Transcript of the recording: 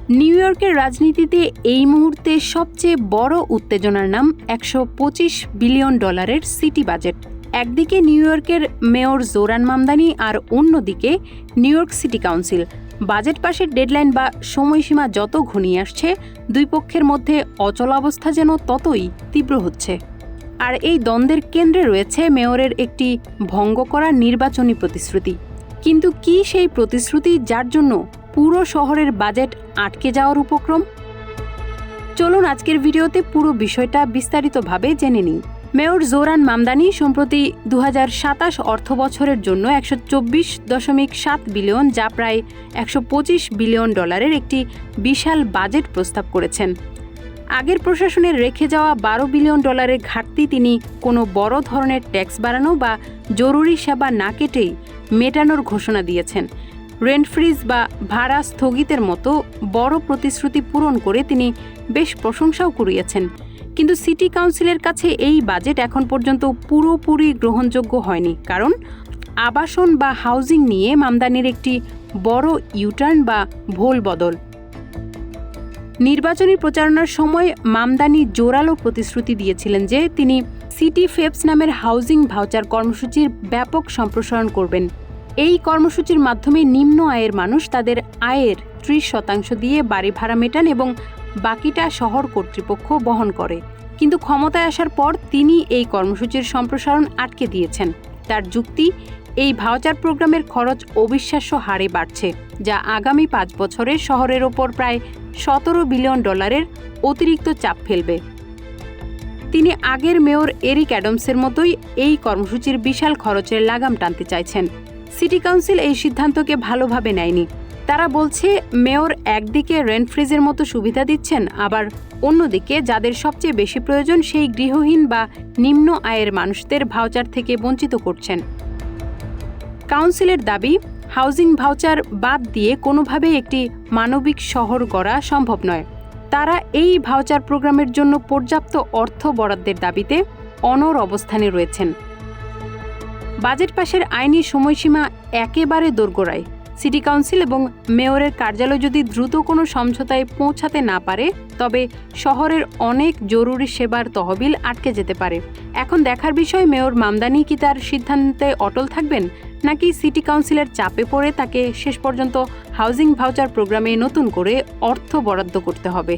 New ইয়র্কের রাজনীতিতে এই মুহূর্তে সবচেয়ে বড় উত্তেজনার নাম $125 বিলিয়ন সিটি বাজেট। একদিকে নিউ ইয়র্কের মেয়র জোরান মামদানি আর অন্যদিকে new York city council. Budget পাশের ডেডলাইন বা সময়সীমা যত ঘনিয়ে আসছে, দুই পক্ষের মধ্যে অচলাবস্থা যেন ততই তীব্র হচ্ছে। আর এই দ্বন্দ্বের কেন্দ্রে রয়েছে মেয়রের একটি ভঙ্গ করা নির্বাচনী প্রতিশ্রুতি। কিন্তু কি সেই প্রতিশ্রুতি যার জন্য পুরো শহরের বাজেট আটকে যাওয়ার উপক্রম? চলুন আজকের ভিডিওতে পুরো বিষয়টা বিস্তারিতভাবে জেনে নিই। মেয়র জোরান মামদানি সম্প্রতি 2027 অর্থবছরের জন্য $124.7 বিলিয়ন, যা প্রায় $125 বিলিয়ন একটি বিশাল বাজেট প্রস্তাব করেছেন। আগের প্রশাসনের রেখে যাওয়া $12 বিলিয়ন ঘাটতি তিনি কোনো বড় ধরনের ট্যাক্স বাড়ানো বা জরুরি সেবা না কেটেই মেটানোর ঘোষণা দিয়েছেন। রেন্ট ফ্রিজ বা ভাড়া স্থগিতের মতো বড় প্রতিশ্রুতি পূরণ করে তিনি বেশ প্রশংসাও কুড়িয়েছেন। কিন্তু সিটি কাউন্সিলের কাছে এই বাজেট এখন পর্যন্ত পুরোপুরি গ্রহণযোগ্য হয়নি, কারণ আবাসন বা হাউজিং নিয়ে মামদানির একটি বড় ইউটার্ন বা ভোল বদল। নির্বাচনী প্রচারণার সময় মামদানি জোরালো প্রতিশ্রুতি দিয়েছিলেন যে তিনি সিটি ফেপস নামের হাউজিং ভাউচার কর্মসূচির ব্যাপক সম্প্রসারণ করবেন। এই কর্মসূচির মাধ্যমে নিম্ন আয়ের মানুষ তাদের আয়ের 30% দিয়ে বাড়ি ভাড়া মেটান এবং বাকিটা শহর কর্তৃপক্ষ বহন করে। কিন্তু ক্ষমতায় আসার পর তিনি এই কর্মসূচির সম্প্রসারণ আটকে দিয়েছেন। তার যুক্তি, এই ভাউচার প্রোগ্রামের খরচ অবিশ্বাস্য হারে বাড়ছে, যা আগামী 5 বছরে শহরের ওপর প্রায় $17 বিলিয়ন অতিরিক্ত চাপ ফেলবে। তিনি আগের মেয়র এরিক অ্যাডামসের মতোই এই কর্মসূচির বিশাল খরচের লাগাম টানতে চাইছেন। সিটি কাউন্সিল এই সিদ্ধান্তকে ভালোভাবে নেয়নি। তারা বলছে মেয়র একদিকে রেন্ট ফ্রিজের মতো সুবিধা দিচ্ছেন, আবার অন্যদিকে যাদের সবচেয়ে বেশি প্রয়োজন সেই গৃহহীন বা নিম্ন আয়ের মানুষদের ভাউচার থেকে বঞ্চিত করছেন। কাউন্সিলের দাবি, হাউজিং ভাউচার বাদ দিয়ে কোনোভাবেই একটি মানবিক শহর গড়া সম্ভব নয়। তারা এই ভাউচার প্রোগ্রামের জন্য পর্যাপ্ত অর্থ বরাদ্দের দাবিতে অনড় অবস্থানে রয়েছেন। বাজেট পাশের আইনি সময়সীমা একেবারে দোরগোড়ায়। সিটি কাউন্সিল এবং মেয়রের কার্যালয় যদি দ্রুত কোনো সমঝোতায় পৌঁছাতে না পারে, তবে শহরের অনেক জরুরি সেবার তহবিল আটকে যেতে পারে। এখন দেখার বিষয়, মেয়র মামদানি কি তার সিদ্ধান্তে অটল থাকবেন, নাকি সিটি কাউন্সিলের চাপে পড়ে তাকে শেষ পর্যন্ত হাউজিং ভাউচার প্রোগ্রামে নতুন করে অর্থ বরাদ্দ করতে হবে।